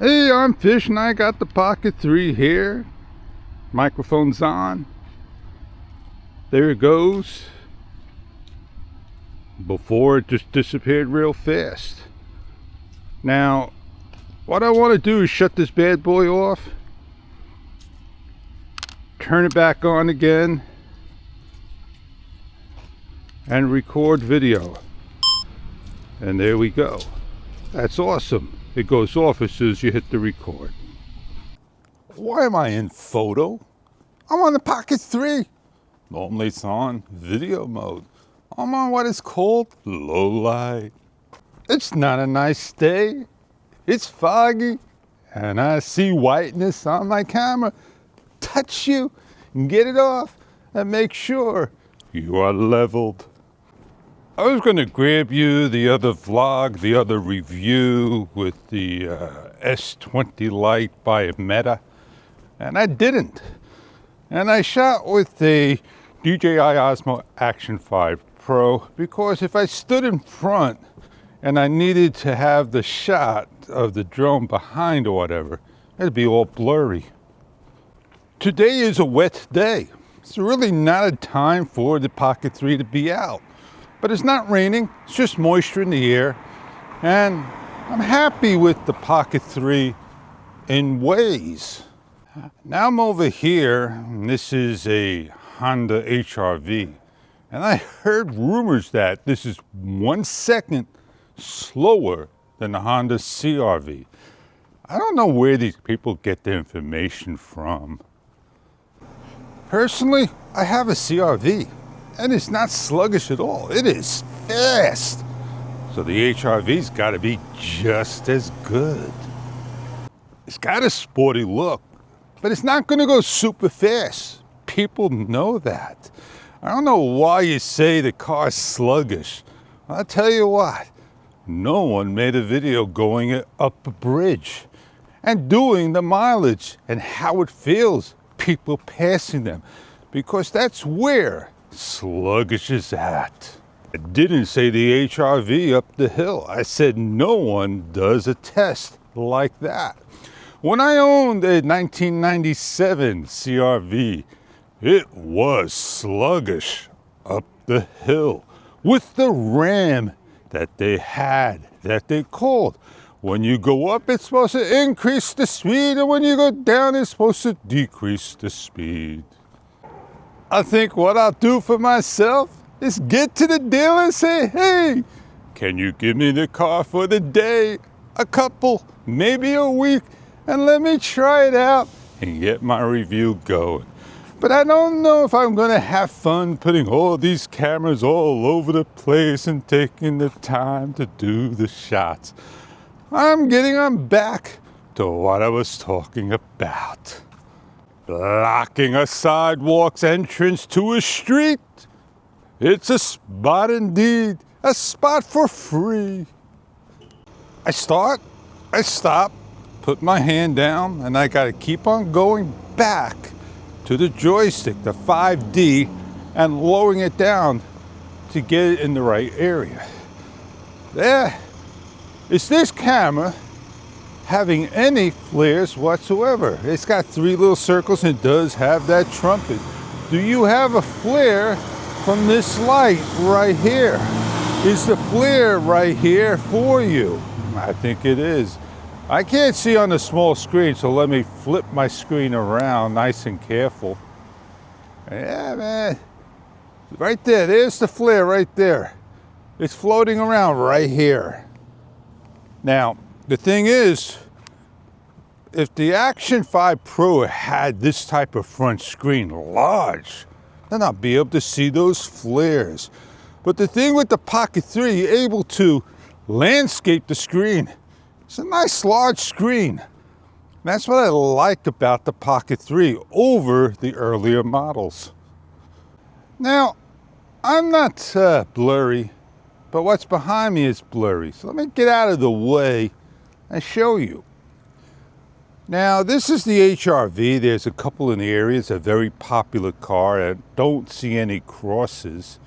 Hey, I'm Fish and I got the Pocket 3 here. Microphone's on. There it goes. Before it just disappeared real fast. Now, what I want to do is shut this bad boy off. Turn it back on again. And record video. And there we go. That's awesome. It goes off as soon as you hit the record. Why am I in photo? I'm on the Pocket 3. Normally it's on video mode. I'm on what is called low light. It's not a nice day. It's foggy. And I see whiteness on my camera. Touch you and get it off and make sure you are leveled. I was going to grab you the other vlog, the other review with the S20 Lite by Meta, and I didn't. And I shot with the DJI Osmo Action 5 Pro because if I stood in front and I needed to have the shot of the drone behind or whatever, it'd be all blurry. Today is a wet day. It's really not a time for the Pocket 3 to be out. But it's not raining, it's just moisture in the air. And I'm happy with the Pocket 3 in ways. Now I'm over here, and this is a Honda HR-V. And I heard rumors that this is 1 second slower than the Honda CR-V. I don't know where these people get their information from. Personally, I have a CR-V. And it's not sluggish at all. It is fast. So the HR-V's got to be just as good. It's got a sporty look, but it's not going to go super fast. People know that. I don't know why you say the car's sluggish. I'll tell you what, no one made a video going up a bridge and doing the mileage and how it feels, people passing them, because that's where sluggish is at. I didn't say the HR-V up the hill. I said no one does a test like that. When I owned a 1997 CR-V, it was sluggish up the hill with the ram that they had, that they called. When you go up, it's supposed to increase the speed, and when you go down, it's supposed to decrease the speed. I think what I'll do for myself is get to the dealer and say, hey, can you give me the car for the day, a couple, maybe a week, and let me try it out and get my review going. But I don't know if I'm going to have fun putting all these cameras all over the place and taking the time to do the shots. I'm getting on back to what I was talking about. Blocking a sidewalk's entrance to a street. It's a spot indeed, a spot for free. I start, I stop, put my hand down, and I gotta keep on going back to the joystick, the 5D, and lowering it down to get it in the right area. There is this camera having any flares whatsoever. It's got 3 little circles and it does have that trumpet. Do you have a flare from this light right here? Is the flare right here for you? I think it is. I can't see on the small screen, so let me flip my screen around nice and careful. Yeah, man. Right there, there's the flare right there. It's floating around right here. Now, the thing is, if the Action 5 Pro had this type of front screen large, then I'll be able to see those flares. But the thing with the Pocket 3, you're able to landscape the screen. It's a nice large screen. That's what I like about the Pocket 3 over the earlier models. Now, I'm not blurry, but what's behind me is blurry. So let me get out of the way and show you. Now, this is the HR-V. There's a couple in the area. It's a very popular car. I don't see any crosses.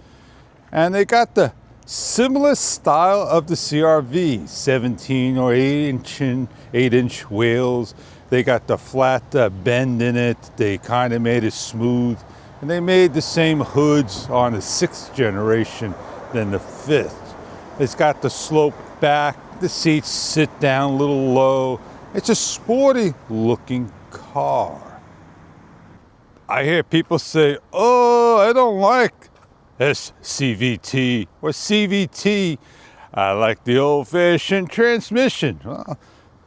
And they got the Similar style of the CRV, 17 or 8-inch wheels. They got the flat bend in it. They kind of made it smooth. And they made the same hoods on the 6th generation than the 5th. It's got the slope back. The seats sit down a little low. It's a sporty looking car. I hear people say, oh, I don't like SCVT or CVT. I like the old-fashioned transmission. Well,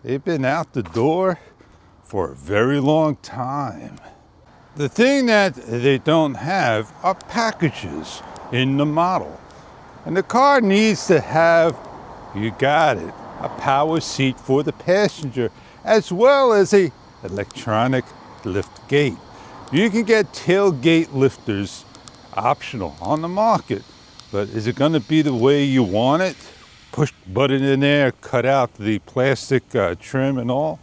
they've been out the door for a very long time. The thing that they don't have are packages in the model. And the car needs to have, you got it, a power seat for the passenger, as well as a electronic lift gate. You can get tailgate lifters optional on the market, but is it going to be the way you want it? Push button in there, cut out the plastic trim and all.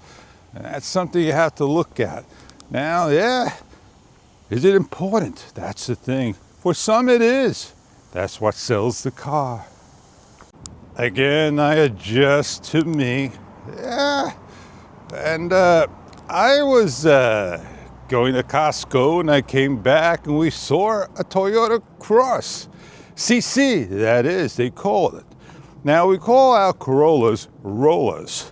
And that's something you have to look at. Now, yeah, is it important? That's the thing. For some it is. That's what sells the car. Again, I adjust to me. Yeah. And I was going to Costco and I came back and we saw a Toyota Cross. CC, that is, they call it. Now we call our Corollas Rollas.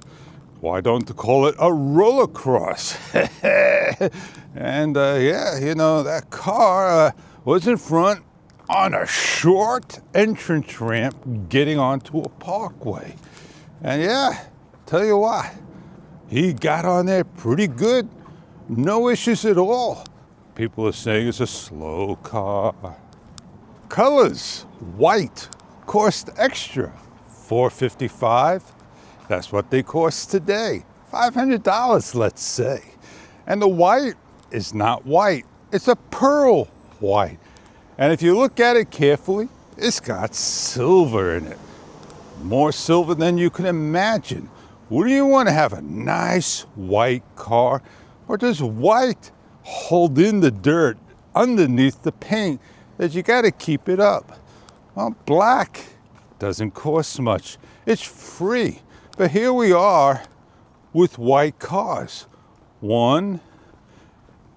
Why don't they call it a roller cross? And yeah, you know, that car was in front on a short entrance ramp getting onto a parkway. And yeah, tell you what, he got on there pretty good. No issues at all. People are saying it's a slow car. Colors, white, cost extra, $455. That's what they cost today. $500, let's say. And the white is not white. It's a pearl white. And if you look at it carefully, it's got silver in it. More silver than you can imagine. Wouldn't you want to have a nice white car? Or does white hold in the dirt underneath the paint that you got to keep it up? Well, black doesn't cost much. It's free. But here we are with white cars. One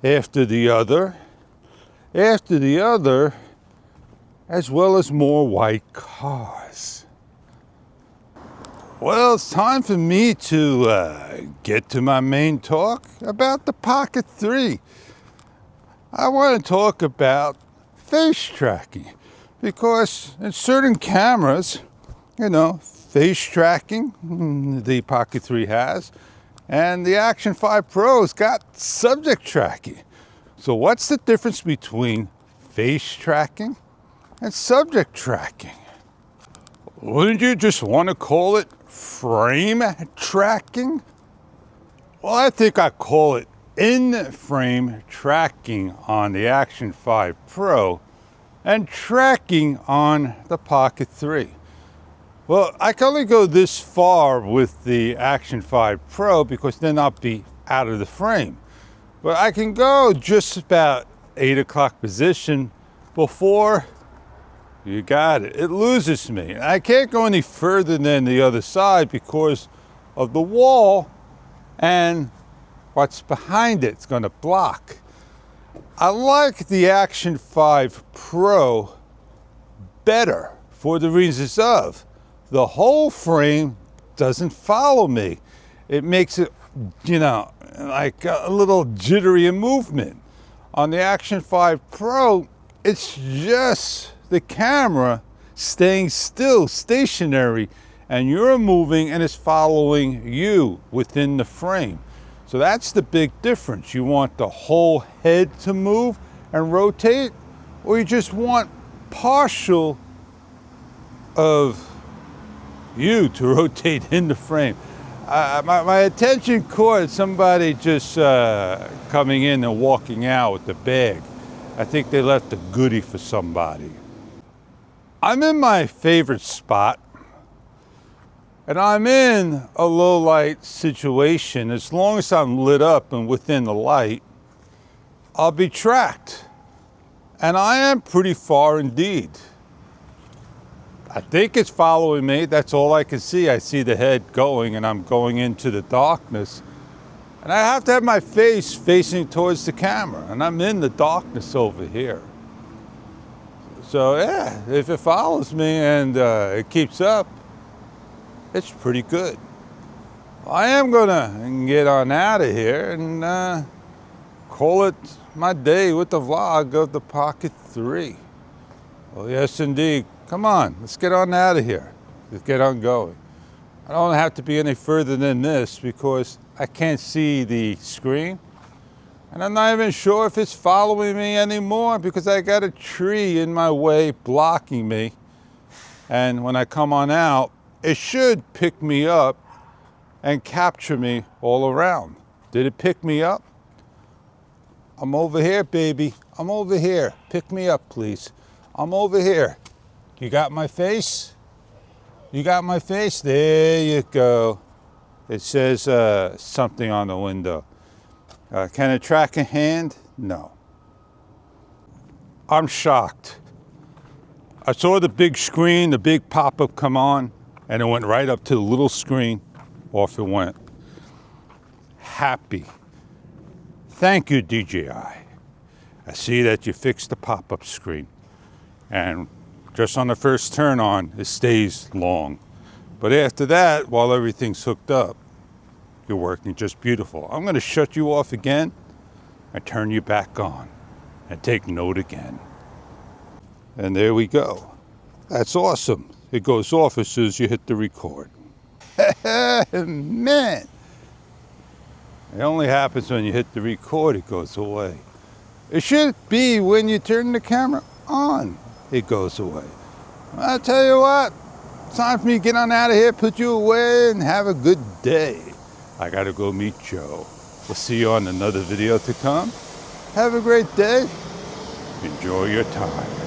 after the other, as well as more white cars. Well, it's time for me to get to my main talk about the Pockert 3. I want to talk about face tracking because in certain cameras, you know, face tracking, the Pockert 3 has, and the Action 5 Pro's got subject tracking. So what's the difference between face tracking and subject tracking? Wouldn't you just want to call it frame tracking? Well, I think I call it in-frame tracking on the Action 5 Pro and tracking on the Pockert 3. Well, I can only go this far with the Action 5 Pro because then I'll be out of the frame. But I can go just about 8 o'clock position before, you got it, it loses me. I can't go any further than the other side because of the wall and what's behind it. It's going to block. I like the Action 5 Pro better for the reasons of the whole frame doesn't follow me. It makes it, you know, like a little jittery movement. On the Action 5 Pro, it's just the camera staying still, stationary, and you're moving and it's following you within the frame. So that's the big difference. You want the whole head to move and rotate, or you just want partial of you to rotate in the frame. My attention caught somebody just coming in and walking out with the bag. I think they left a goodie for somebody. I'm in my favorite spot, and I'm in a low light situation. As long as I'm lit up and within the light, I'll be tracked. And I am pretty far indeed. I think it's following me. That's all I can see. I see the head going, and I'm going into the darkness. And I have to have my face facing towards the camera, and I'm in the darkness over here. So yeah, if it follows me and it keeps up, it's pretty good. I am gonna get on out of here and call it my day with the vlog of the Pocket 3. Well, yes indeed. Come on, let's get on out of here. Let's get on going. I don't have to be any further than this because I can't see the screen. And I'm not even sure if it's following me anymore because I got a tree in my way blocking me. And when I come on out, it should pick me up and capture me all around. Did it pick me up? I'm over here, baby. I'm over here. Pick me up, please. I'm over here. You got my face? You got my face? There you go. It says something on the window. Can it track a hand? No. I'm shocked. I saw the big screen, the big pop-up come on, and it went right up to the little screen. Off it went. Happy. Thank you, DJI. I see that you fixed the pop-up screen. And just on the first turn on, it stays long. But after that, while everything's hooked up, you're working just beautiful. I'm going to shut you off again and turn you back on and take note again. And there we go. That's awesome. It goes off as soon as you hit the record. Man, it only happens when you hit the record, it goes away. It should be when you turn the camera on, it goes away. I'll tell you what, it's time for me to get on out of here, put you away, and have a good day. I gotta go meet Joe. We'll see you on another video to come. Have a great day. Enjoy your time.